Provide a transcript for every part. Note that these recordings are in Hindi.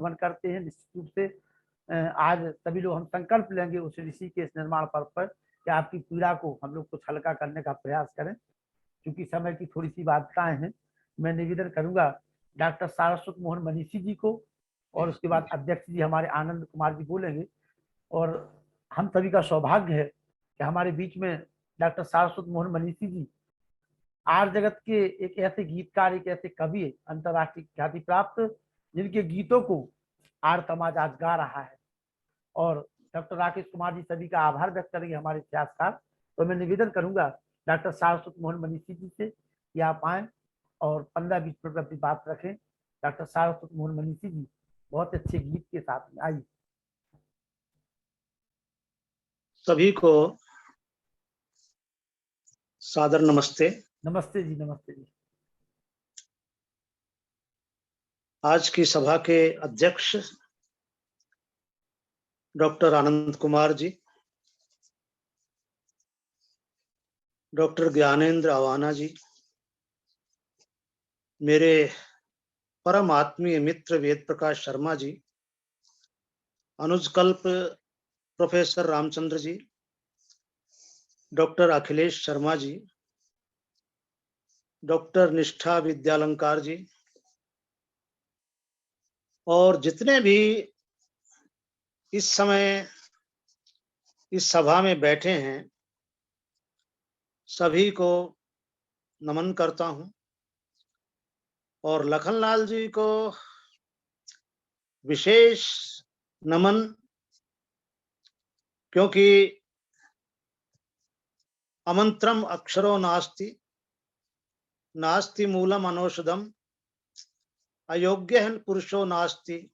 नमन करते हैं। निश्चित रूप से आज सभी लोग हम संकल्प लेंगे उस ऋषि के इस निर्माण पर्व पर कि आपकी पीड़ा को हम लोग कुछ हल्का करने का प्रयास करें। क्योंकि समय की थोड़ी सी बाध्यताएं हैं, मैं निवेदन करूंगा डॉक्टर सारस्वत मोहन मनीषी जी को, और उसके बाद अध्यक्ष जी हमारे आनंद कुमार जी बोलेंगे। और हम सभी का सौभाग्य है कि हमारे बीच में डॉक्टर सारस्वत मोहन मनीषी जी आर जगत के एक ऐसे गीतकार, एक ऐसे कवि, अंतर्राष्ट्रीय ख्याति प्राप्त, जिनके गीतों को आर समाज आज गा रहा है। और डॉक्टर राकेश कुमार जी सभी का आभार व्यक्त करेंगे, हमारे इतिहासकार। तो मैं निवेदन करूंगा डॉक्टर सारस्वत मोहन मनीषी जी से कि आप आए और 15-20 मिनट अपनी बात रखें। डॉक्टर सारस्वत मोहन मनीषी जी बहुत अच्छे गीत के साथ में आइए। सभी को सादर नमस्ते। नमस्ते जी, नमस्ते जी। आज की सभा के अध्यक्ष डॉक्टर आनंद कुमार जी, डॉक्टर ज्ञानेंद्र आवाना जी, मेरे परम आत्मीय मित्र Ved Prakash Sharma ji, अनुजकल्प professor Ramchandra ji, doctor Akhilesh Sharma ji, doctor निष्ठा विद्यालंकार जी, और जितने भी इस समय इस सभा में बैठे हैं, सभी को नमन करता हूं। और लखनलाल जी को विशेष नमन, क्योंकि अमंत्रम अक्षरो नास्ति, नास्ति मूलम अनौषधम, अयोग्य पुरुषो नास्ति,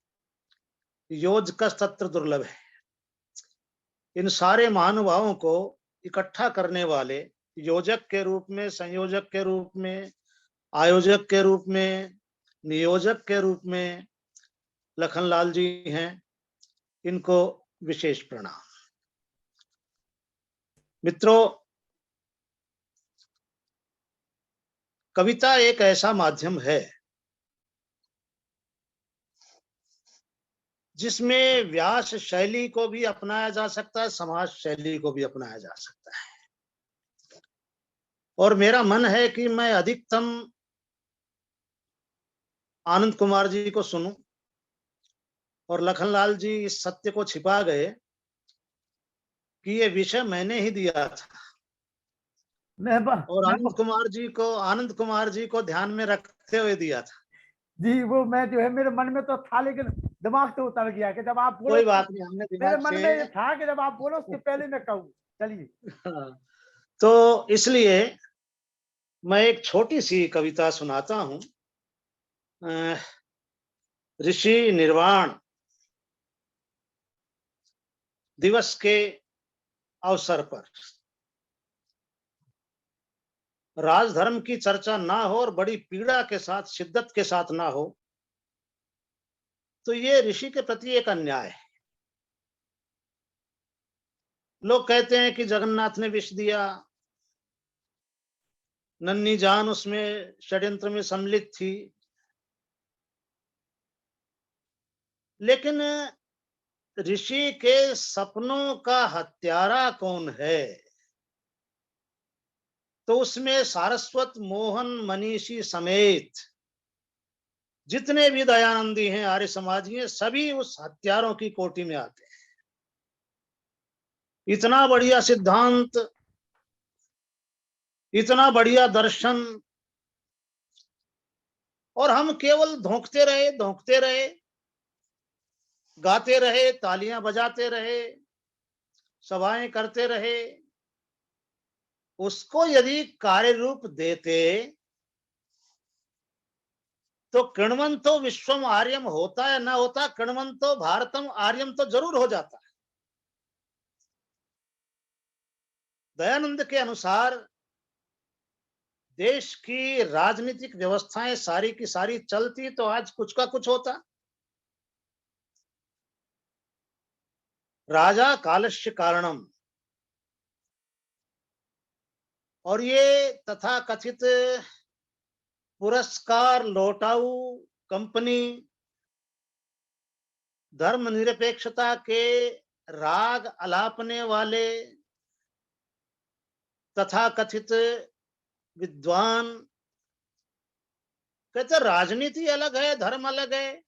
योजकस्तत्र दुर्लभ है। इन सारे महानुभावों को इकट्ठा करने वाले योजक के रूप में, संयोजक के रूप में, आयोजक के रूप में, नियोजक के रूप में लखनलाल जी हैं। इनको विशेष प्रणाम। मित्रों, कविता एक ऐसा माध्यम है जिसमें व्यास शैली को भी अपनाया जा सकता है, समाज शैली को भी अपनाया जा सकता है। और मेरा मन है कि मैं अधिकतम आनंद कुमार जी को सुनूं, और लखनलाल जी इस सत्य को छिपा गए कि ये विषय मैंने ही दिया था, और आनंद कुमार जी को ध्यान में रखते हुए दिया था। जी, वो मैं जो है मेरे मन में तो था, लेकिन दिमाग से उतर गया कि जब आप बोलो। कोई बात नहीं, हमने मेरे दिमाग मन से में ये था कि जब आप बोलो उसके पहले मैं कहूँ। चलिए। हाँ, तो इसलिए मैं एक छोटी सी कविता सुनाता हूं। ऋषि निर्वाण दिवस के अवसर पर राजधर्म की चर्चा ना हो और बड़ी पीड़ा के साथ, शिद्दत के साथ ना हो, तो ये ऋषि के प्रति एक अन्याय है। लोग कहते हैं कि जगन्नाथ ने विष दिया, नन्ही जान उसमें षड्यंत्र में सम्मिलित थी, लेकिन ऋषि के सपनों का हत्यारा कौन है? तो उसमें सारस्वत मोहन मनीषी समेत जितने भी दयानंदी हैं, आर्य समाजी हैं, सभी उस हत्यारों की कोटि में आते हैं। इतना बढ़िया सिद्धांत, इतना बढ़िया दर्शन, और हम केवल धोंकते रहे, गाते रहे, तालियां बजाते रहे, सभाएं करते रहे। उसको यदि कार्य रूप देते तो कृण्वन्तो विश्वम आर्यम होता या ना होता, कृण्वन्तो भारतम आर्यम तो जरूर हो जाता। दयानंद के अनुसार देश की राजनीतिक व्यवस्थाएं सारी की सारी चलती तो आज कुछ का कुछ होता। राजा कालस्य कारणम, और ये तथा कथित पुरस्कार लौटाऊ कंपनी, धर्मनिरपेक्षता के राग अलापने वाले तथा कथित विद्वान कहते राजनीति अलग है, धर्म अलग है।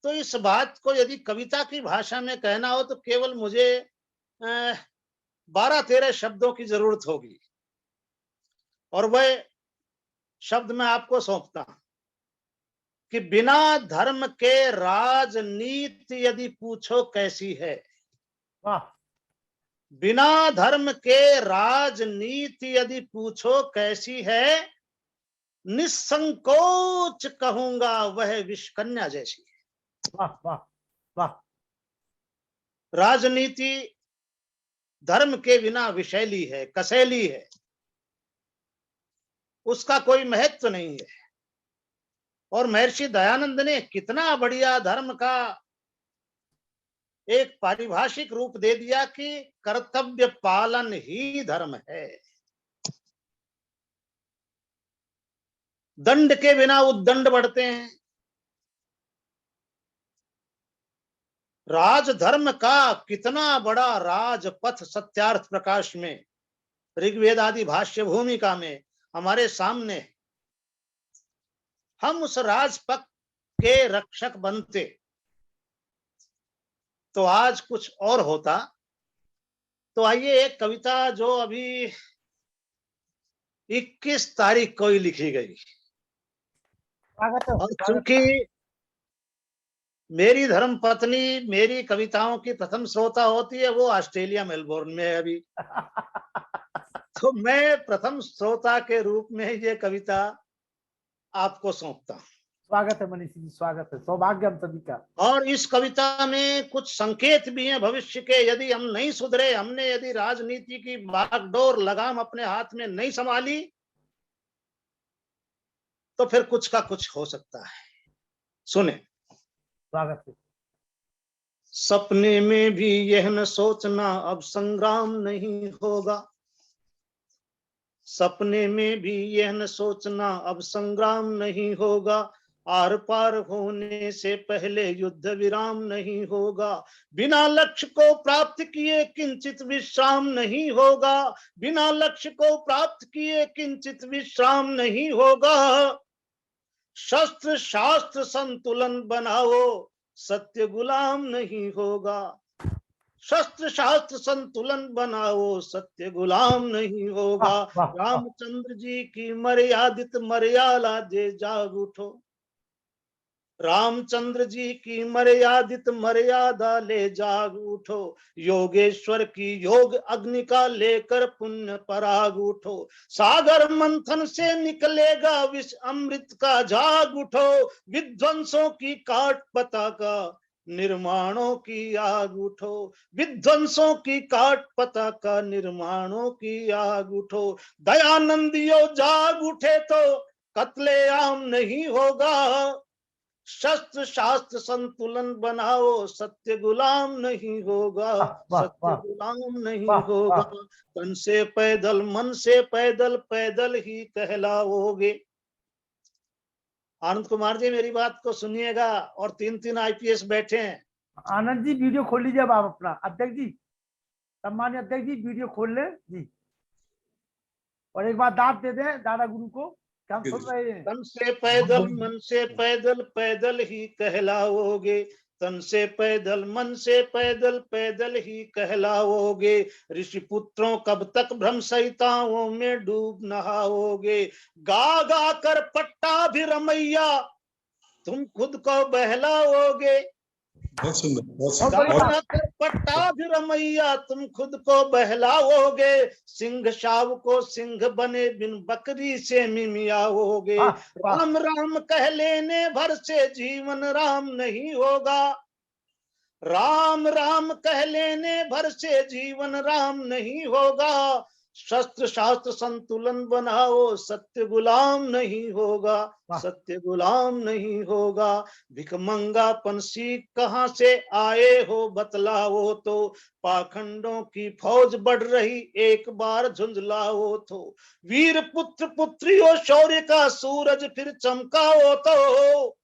तो इस बात को यदि कविता की भाषा में कहना हो तो केवल मुझे 12-13 शब्दों की जरूरत होगी, और वह शब्द मैं आपको सौंपता हूं कि बिना धर्म के राजनीति यदि पूछो कैसी है। वाह, बिना धर्म के राजनीति यदि पूछो कैसी है, निसंकोच कहूंगा वह विषकन्या जैसी है। वाह, वाह, वाह। राजनीति धर्म के बिना विषैली है, कसैली है, उसका कोई महत्व नहीं है। और महर्षि दयानंद ने कितना बढ़िया धर्म का एक पारिभाषिक रूप दे दिया कि कर्तव्य पालन ही धर्म है। दंड के बिना उद्दंड बढ़ते हैं। राजधर्म का कितना बड़ा राजपथ सत्यार्थ प्रकाश में, ऋग्वेद आदि भाष्य भूमिका में हमारे सामने। हम उस राजपथ के रक्षक बनते तो आज कुछ और होता। तो आइए, एक कविता जो अभी 21 तारीख को ही लिखी गई, और चूंकि मेरी धर्म पत्नी मेरी कविताओं की प्रथम श्रोता होती है, वो ऑस्ट्रेलिया मेलबोर्न में है अभी, तो मैं प्रथम श्रोता के रूप में ये कविता आपको सौंपता हूं। स्वागत है मनीष जी, स्वागत है, सौभाग्य हम सभी का। और इस कविता में कुछ संकेत भी हैं भविष्य के। यदि हम नहीं सुधरे, हमने यदि राजनीति की बागडोर लगाम अपने हाथ में नहीं संभाली, तो फिर कुछ का कुछ हो सकता है। सुने। स्वागत है। सपने में भी यह न सोचना अब संग्राम नहीं होगा, सपने में भी यह न सोचना अब संग्राम नहीं होगा, आर पार होने से पहले युद्ध विराम नहीं होगा, बिना लक्ष्य को प्राप्त किए किंचित विश्राम नहीं होगा, बिना लक्ष्य को प्राप्त किए किंचित विश्राम नहीं होगा, शस्त्र शास्त्र संतुलन बनाओ सत्य गुलाम नहीं होगा, शस्त्र शास्त्र संतुलन बनाओ सत्य गुलाम नहीं होगा, रामचंद्र जी की मर्यादित मर्यादा दे जाग उठो, रामचंद्र जी की मर्यादित मर्यादा ले जाग उठो, योगेश्वर की योग अग्नि का लेकर पुण्य पराग उठो, सागर मंथन से निकलेगा विष अमृत का जाग उठो, विध्वंसों की काट पताका निर्माणों की आग उठो, विध्वंसों की काट पताका निर्माणों की आग उठो, दयानंदियों जाग उठे तो कत्लेआम नहीं होगा, शस्त्र शास्त्र संतुलन बनाओ सत्य गुलाम नहीं होगा, सत्य गुलाम नहीं होगा, तन से पैदल मन से पैदल पैदल ही कहलाओगे। आनंद कुमार जी, मेरी बात को सुनिएगा। और 3-3 आईपीएस बैठे हैं। आनंद जी वीडियो खोल लीजिए अब आप अपना। अध्यक्ष जी, सम्मान्य अध्यक्ष जी, वीडियो खोल ले जी, और एक बार दाद दे दें दादा गुरु को कि हम सुन रहे हैं। तन से पैदल मन से पैदल पैदल ही कहलाओगे, तन से पैदल मन से पैदल पैदल ही कहलाओगे, ऋषि पुत्रों कब तक भ्रम सहिताओं में डूब नहाओगे, गा गा कर पट्टा भी रमैया तुम खुद को बहलाओगे, पट्टा भी रमैया तुम खुद को बहलाओगे, सिंह शाव को सिंह बने बिन बकरी से मिमियाओगे, राम राम कह लेने भर से जीवन राम नहीं होगा, राम राम कह लेने भर से जीवन राम नहीं होगा, शस्त्र शास्त्र संतुलन बनाओ सत्य गुलाम नहीं होगा, सत्य गुलाम नहीं होगा, भिखमंगापन सीख कहां से आए हो बतलाओ तो, पाखंडों की फौज बढ़ रही एक बार झुंझलाओ तो, वीर पुत्र पुत्रियों शौर्य का सूरज फिर चमकाओ तो,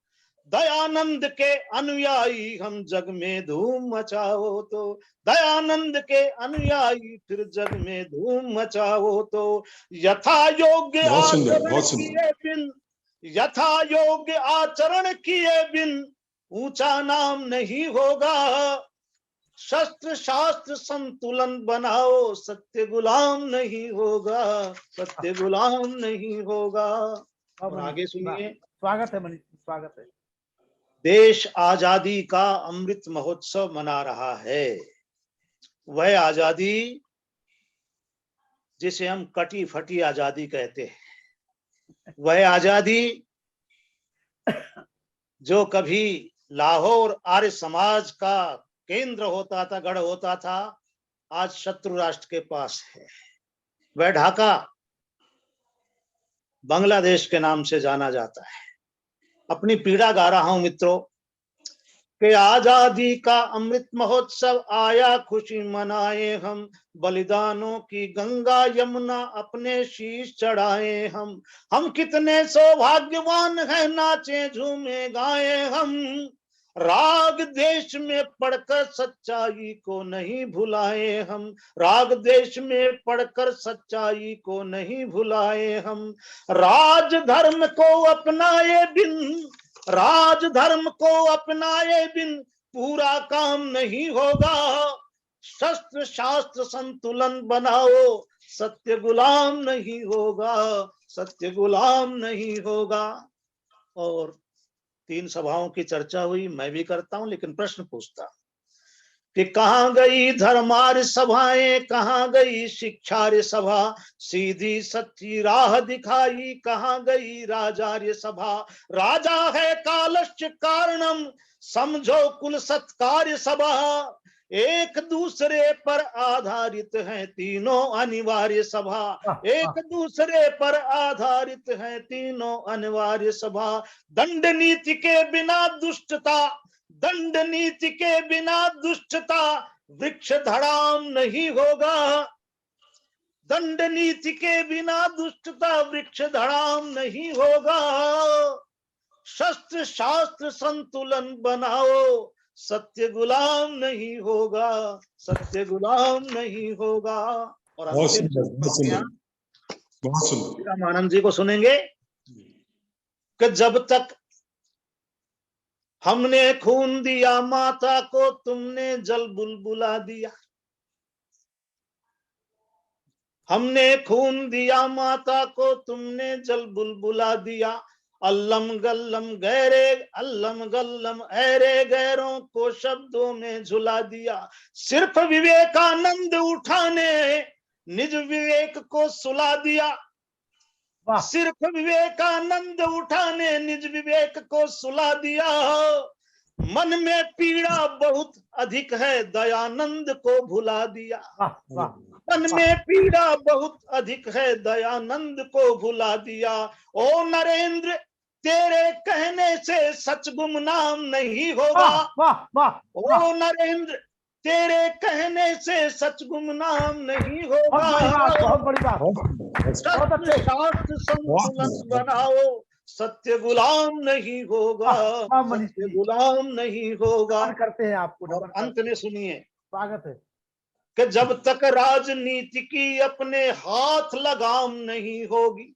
दयानंद के अनुयायी हम जग में धूम मचाओ तो, दयानंद के अनुयायी फिर जग में धूम मचाओ तो, यथा योग्य बहुत सुंदर, आचरण बहुत सुंदर। किए बिन, यथा योग्य आचरण किए बिन ऊंचा नाम नहीं होगा। शस्त्र शास्त्र संतुलन बनाओ, सत्य गुलाम नहीं होगा, सत्य गुलाम नहीं होगा। और आगे सुनिए। स्वागत है मनीष, स्वागत है। देश आजादी का अमृत महोत्सव मना रहा है। वह आजादी जिसे हम कटी फटी आजादी कहते हैं, वह आजादी जो कभी लाहौर आर्य समाज का केंद्र होता था, गढ़ होता था, आज शत्रु राष्ट्र के पास है। वह ढाका बांग्लादेश के नाम से जाना जाता है। अपनी पीड़ा गा रहा हूं मित्रों कि आजादी का अमृत महोत्सव आया, खुशी मनाए हम, बलिदानों की गंगा यमुना अपने शीश चढ़ाए हम कितने सौभाग्यवान हैं, नाचे झूमे गाए हम, राग देश में पढ़कर सच्चाई को नहीं भुलाए हम, राग देश में पढ़कर सच्चाई को नहीं भुलाए हम, राज धर्म को अपनाए बिन, राज धर्म को अपनाए बिन पूरा काम नहीं होगा। शस्त्र शास्त्र संतुलन बनाओ, सत्य गुलाम नहीं होगा, सत्य गुलाम नहीं होगा। और 3 सभाओं की चर्चा हुई, मैं भी करता हूं, लेकिन प्रश्न पूछता कि कहां गई धर्मार्य सभाएं, कहां गई शिक्षार्य सभा, सीधी सच्ची राह दिखाई कहां गई राजार्य सभा, राजा है कालश्च कारणम समझो कुल सत्कार्य सभा, एक दूसरे पर आधारित है तीनों अनिवार्य सभा, एक दूसरे पर आधारित है तीनों अनिवार्य सभा, दंड नीति के बिना दुष्टता, दंड नीति के बिना दुष्टता वृक्ष धड़ाम नहीं होगा, दंड नीति के बिना दुष्टता वृक्ष धड़ाम नहीं होगा, शस्त्र शास्त्र संतुलन बनाओ, सत्य गुलाम नहीं होगा, सत्य गुलाम नहीं होगा। और बहुत सुंदर, बहुत सुंदर, बहुत सुंदर। रामानंद जी को सुनेंगे कि जब तक हमने खून दिया माता को, तुमने जल बुलबुला दिया, हमने खून दिया माता को, तुमने जल बुलबुला दिया, अल्लम गल्लम गैरे, अल्लम गल्लम ऐरे गैरों को शब्दों में झुला दिया, सिर्फ विवेकानंद उठाने निज विवेक को सुला दिया, सिर्फ विवेकानंद उठाने निज विवेक को सुला दिया, मन में पीड़ा बहुत अधिक है दयानंद को भुला दिया, मन में पीड़ा बहुत अधिक है दयानंद को भुला दिया, ओ नरेंद्र तेरे कहने से सच गुमनाम नहीं होगा, ओ नरेंद्र तेरे कहने से सच गुमनाम नहीं होगा, बहुत बड़ी बात, शास्त्र संतुलन बनाओ, सत्य गुलाम नहीं होगा, सत्य गुलाम नहीं होगा। करते हैं आपको। और अंत में सुनिए, स्वागत है, कि जब तक राजनीति की अपने हाथ लगाम नहीं होगी,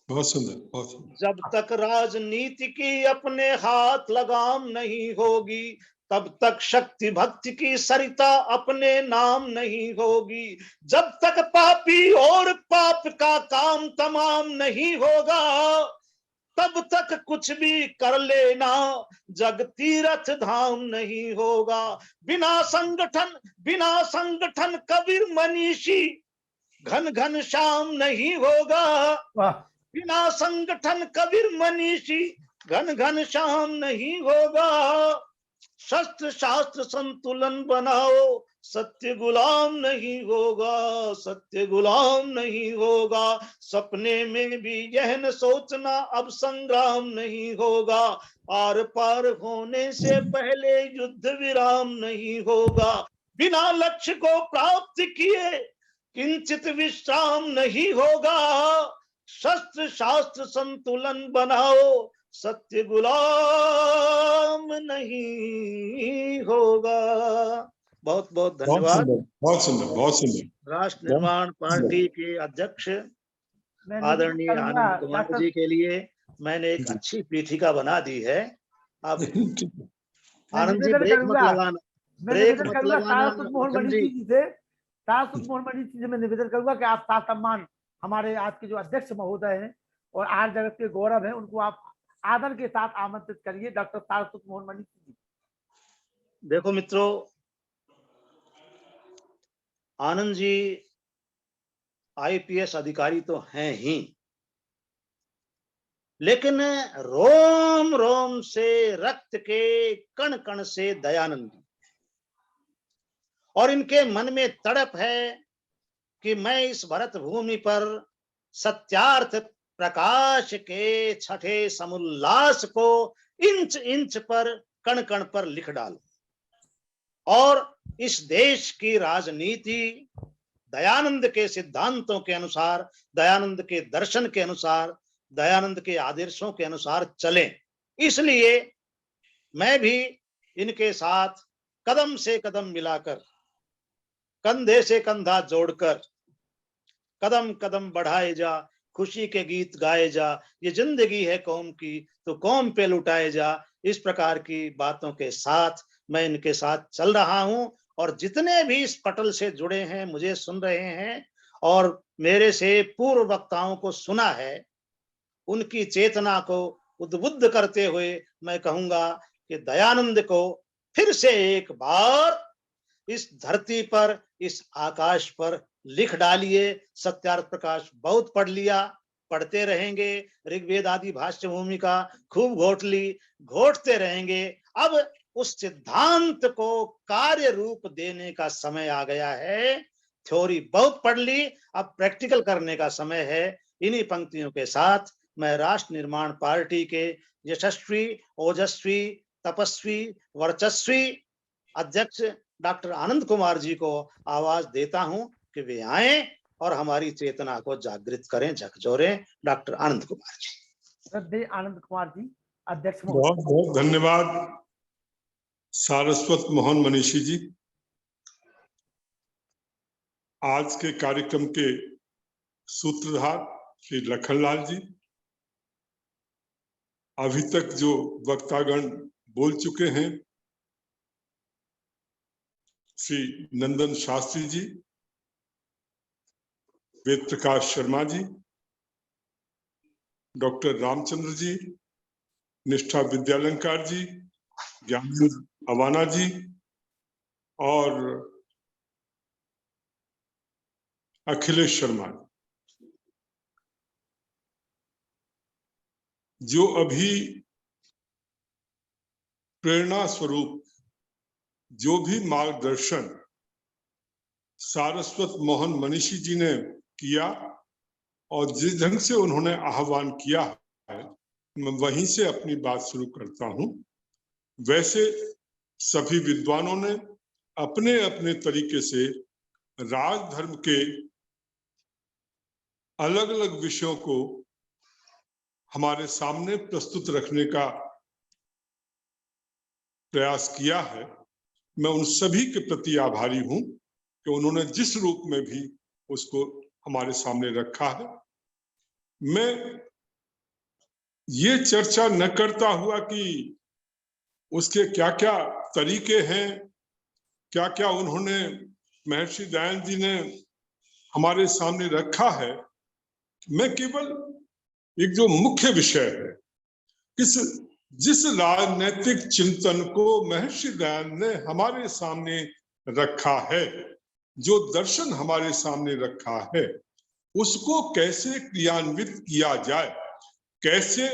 बहुत सुंदर, बहुत सुंदर, जब तक राजनीति की अपने हाथ लगाम नहीं होगी, तब तक शक्ति भक्ति की सरिता अपने नाम नहीं होगी, जब तक पापी और पाप का काम तमाम नहीं होगा, तब तक कुछ भी कर लेना जग तीर्थ धाम नहीं होगा, बिना संगठन कबीर मनीषी घन घन श्याम नहीं होगा, बिना संगठन कबीर मनीषी घन घन श्याम नहीं होगा, शस्त्र शास्त्र संतुलन बनाओ, सत्य गुलाम नहीं होगा, सत्य गुलाम नहीं होगा, सपने में भी यह न सोचना अब संग्राम नहीं होगा, आर पार होने से पहले युद्ध विराम नहीं होगा, बिना लक्ष्य को प्राप्त किए किंचित विश्राम नहीं होगा, शस्त्र शास्त्र संतुलन बनाओ, सत्य गुलाम नहीं होगा। बहुत बहुत बहुत धन्यवाद। सुंदर, बहुत सुंदर, बहुत सुंदर। राष्ट्र निर्माण पार्टी के अध्यक्ष मैं आदरणीय करूंगा आनंद कुमार डॉक्टर, जी के लिए मैंने एक जी। अच्छी पीठिका बना दी है। अब मैं आनंद जी निवेदन ब्रेक मत करूंगा, लगाना, मैं ब्रेक निवेदन मत करूंगा लगाना सारस्वत मोहन लखन मणि जी। जी से, सारस्वत मोहन मणि जी से मैं निवेदन करूंगा कि आप सम्मान हमारे आज के जो अध्यक्ष महोदय हैं और आर जगत के गौरव हैं, उनको आप आदर के साथ आमंत्रित करिए, डॉक्टर सारस्वत मोहन मणि जी। देखो मित्रों, आनंद जी आईपीएस अधिकारी तो हैं ही, लेकिन रोम रोम से, रक्त के कण कण से दयानंदी, और इनके मन में तड़प है कि मैं इस भरत भूमि पर सत्यार्थ प्रकाश के छठे समुल्लास को इंच इंच पर, कण कण पर लिख डालूं और इस देश की राजनीति दयानंद के सिद्धांतों के अनुसार, दयानंद के दर्शन के अनुसार, दयानंद के आदर्शों के अनुसार चले। इसलिए मैं भी इनके साथ कदम से कदम मिलाकर, कंधे से कंधा जोड़कर, कदम कदम बढ़ाए जा, खुशी के गीत गाए जा, ये जिंदगी है कौम की तो कौम पे लुटाए जा, इस प्रकार की बातों के साथ मैं इनके साथ चल रहा हूं। और जितने भी इस पटल से जुड़े हैं, मुझे सुन रहे हैं और मेरे से पूर्व वक्ताओं को सुना है, उनकी चेतना को उद्बुद्ध करते हुए मैं कहूंगा कि दयानंद को फिर से एक बार इस धरती पर, इस आकाश पर लिख डालिए। सत्यार्थ प्रकाश बहुत पढ़ लिया, पढ़ते रहेंगे, ऋग्वेद आदि भाष्य भूमिका खूब घोट ली, घोटते रहेंगे। अब उस सिद्धांत को कार्य रूप देने का समय आ गया है। थ्योरी बहुत पढ़ ली, अब प्रैक्टिकल करने का समय है। इन्हीं पंक्तियों के साथ मैं राष्ट्र निर्माण पार्टी के यशस्वी, ओजस्वी, तपस्वी, वर्चस्वी अध्यक्ष डॉक्टर आनंद कुमार जी को आवाज देता हूं कि वे आए और हमारी चेतना को जागृत करें, झकझोरें। डॉक्टर आनंद कुमार जी। श्रद्धेय आनंद कुमार जी, अध्यक्ष बहुत महोदय। बहुत धन्यवाद सारस्वत मोहन मनीषी जी। आज के कार्यक्रम के सूत्रधार श्री लखनलाल जी, अभी तक जो वक्तागण बोल चुके हैं, श्री नंदन शास्त्री जी, वेद प्रकाश शर्मा जी, डॉक्टर रामचंद्र जी, निष्ठा विद्यालंकार जी, ज्ञानेंद्र अवाना जी और अखिलेश शर्मा, जो अभी प्रेरणा स्वरूप जो भी मार्गदर्शन सारस्वत मोहन मनीषी जी ने किया और जिस ढंग से उन्होंने आह्वान किया है, मैं वहीं से अपनी बात शुरू करता हूं। वैसे सभी विद्वानों ने अपने अपने तरीके से राजधर्म के अलग अलग विषयों को हमारे सामने प्रस्तुत रखने का प्रयास किया है। मैं उन सभी के प्रति आभारी हूं कि उन्होंने जिस रूप में भी उसको हमारे सामने रखा है। मैं ये चर्चा न करता हुआ कि उसके क्या क्या तरीके हैं, क्या क्या उन्होंने, महर्षि दयानंद जी ने हमारे सामने रखा है, मैं केवल एक जो मुख्य विषय है, जिस राजनैतिक चिंतन को महर्षि दयानंद ने हमारे सामने रखा है, जो दर्शन हमारे सामने रखा है, उसको कैसे क्रियान्वित किया जाए, कैसे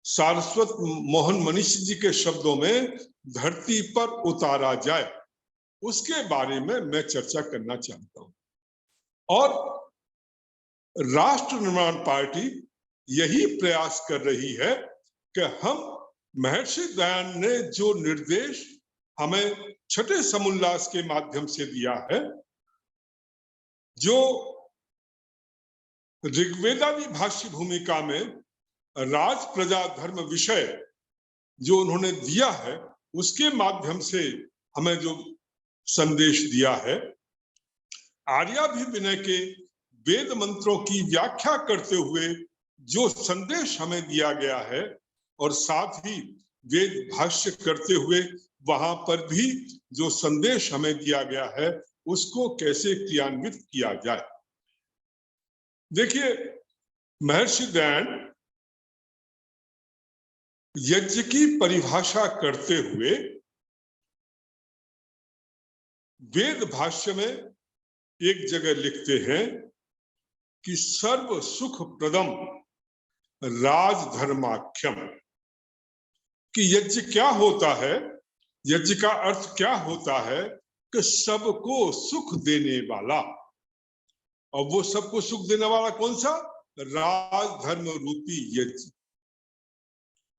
सारस्वत मोहन मनीषी जी के शब्दों में धरती पर उतारा जाए, उसके बारे में मैं चर्चा करना चाहता हूं। और राष्ट्र निर्माण पार्टी यही प्रयास कर रही है कि हम महर्षि दयानंद ने जो निर्देश हमें छठे समुल्लास के माध्यम से दिया है, जो ऋग्वेदादि भाष्य भूमिका में राज प्रजा धर्म विषय जो उन्होंने दिया है उसके माध्यम से हमें जो संदेश दिया है, आर्याभिविनय के वेद मंत्रों की व्याख्या करते हुए जो संदेश हमें दिया गया है और साथ ही वेद भाष्य करते हुए वहां पर भी जो संदेश हमें दिया गया है उसको कैसे क्रियान्वित किया जाए। देखिए, महर्षि दयानंद यज्ञ की परिभाषा करते हुए वेद भाष्य में एक जगह लिखते हैं कि सर्व सुख प्रदम राजधर्माख्यम, कि यज्ञ क्या होता है, यज्ञ का अर्थ क्या होता है कि सबको सुख देने वाला। और वो सबको सुख देने वाला कौन सा? राजधर्म रूपी यज्ञ।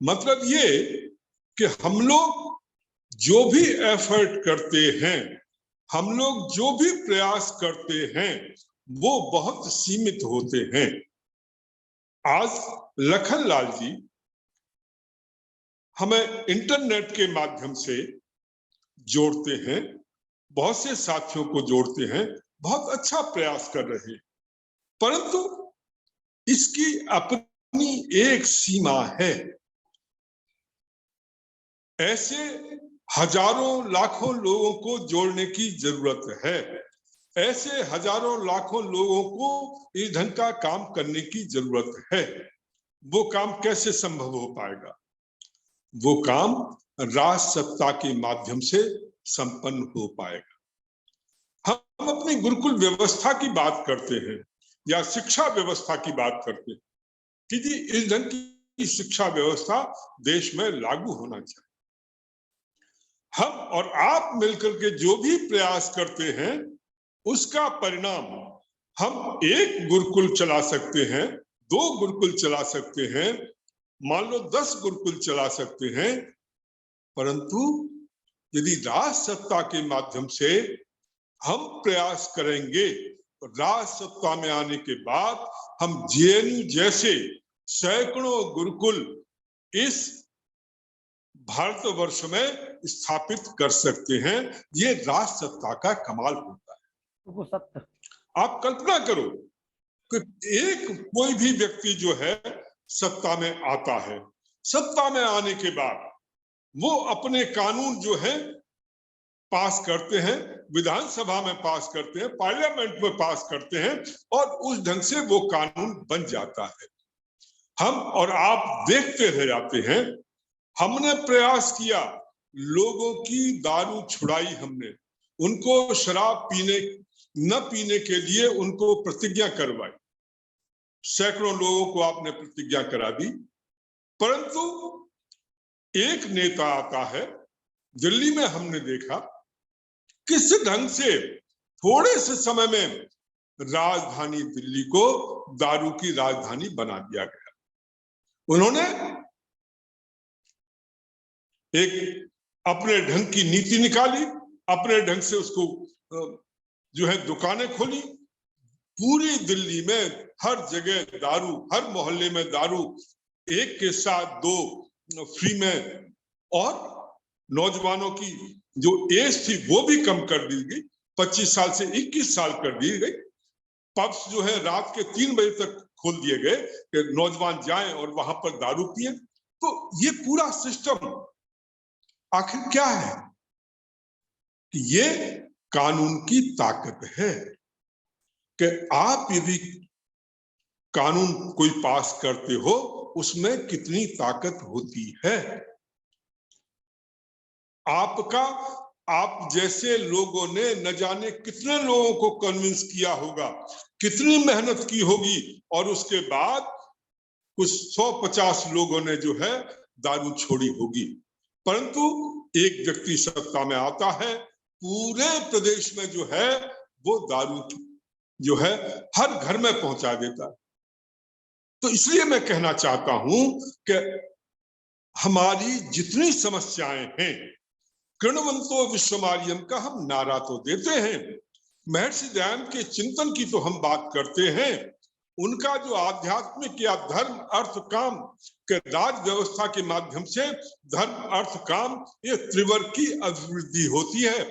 मतलब ये कि हम लोग जो भी एफर्ट करते हैं, हम लोग जो भी प्रयास करते हैं वो बहुत सीमित होते हैं। आज लखनलाल जी हमें इंटरनेट के माध्यम से जोड़ते हैं, बहुत से साथियों को जोड़ते हैं, बहुत अच्छा प्रयास कर रहे हैं, परंतु इसकी अपनी एक सीमा है। ऐसे हजारों लाखों लोगों को जोड़ने की जरूरत है, ऐसे हजारों लाखों लोगों को इस ढंग का काम करने की जरूरत है। वो काम कैसे संभव हो पाएगा? वो काम राज सत्ता के माध्यम से संपन्न हो पाएगा। हम अपनी गुरुकुल व्यवस्था की बात करते हैं या शिक्षा व्यवस्था की बात करते हैं कि जी इस ढंग की शिक्षा व्यवस्था देश में लागू होना चाहिए। हम और आप मिलकर के जो भी प्रयास करते हैं उसका परिणाम हम एक गुरुकुल चला सकते हैं, 2 गुरुकुल चला सकते हैं, मान लो 10 गुरुकुल चला सकते हैं, परंतु यदि राज सत्ता के माध्यम से हम प्रयास करेंगे तो राज सत्ता में आने के बाद हम जेएनयू जैसे सैकड़ों गुरुकुल इस भारतवर्ष में स्थापित कर सकते हैं। ये राज सत्ता का कमाल होता है। वो सत्य आप कल्पना करो कि एक कोई भी व्यक्ति जो है सत्ता में आता है, सत्ता में आने के बाद वो अपने कानून जो है पास करते हैं, विधानसभा में पास करते हैं, पार्लियामेंट में पास करते हैं और उस ढंग से वो कानून बन जाता है। हम और आप देखते रह जाते हैं। हमने प्रयास किया, लोगों की दारू छुड़ाई, हमने उनको शराब न पीने के लिए उनको प्रतिज्ञा करवाई, सैकड़ों लोगों को आपने प्रतिज्ञा करा दी, परंतु एक नेता आता है, दिल्ली में हमने देखा किस ढंग से थोड़े से समय में राजधानी दिल्ली को दारू की राजधानी बना दिया गया। उन्होंने एक अपने ढंग की नीति निकाली, अपने ढंग से उसको जो है दुकानें खोली, पूरी दिल्ली में हर जगह दारू, हर मोहल्ले में दारू, एक के साथ 2 फ्री में, और नौजवानों की जो एज थी वो भी कम कर दी गई, 25 साल से 21 साल कर दी गई। पब्स जो है रात के 3 बजे तक खोल दिए गए कि नौजवान जाएं और वहां पर दारू पिए। तो ये पूरा सिस्टम आखिर क्या है? ये कानून की ताकत है कि आप यदि कानून कोई पास करते हो उसमें कितनी ताकत होती है। आप जैसे लोगों ने न जाने कितने लोगों को कन्विंस किया होगा, कितनी मेहनत की होगी, और उसके बाद कुछ 150 लोगों ने जो है दारू छोड़ी होगी, परंतु एक व्यक्ति सत्ता में आता है, पूरे प्रदेश में जो है वो दारू जो है हर घर में पहुंचा देता है। तो इसलिए मैं कहना चाहता हूं कि हमारी जितनी समस्याएं हैं, कृणवंतो विश्वमार्यम का हम नारा तो देते हैं, महर्षि दयानंद के चिंतन की तो हम बात करते हैं, उनका जो आध्यात्मिक या धर्म अर्थ काम के राज व्यवस्था के माध्यम से धर्म अर्थ काम ये त्रिवर्ग की अभिवृद्धि होती है।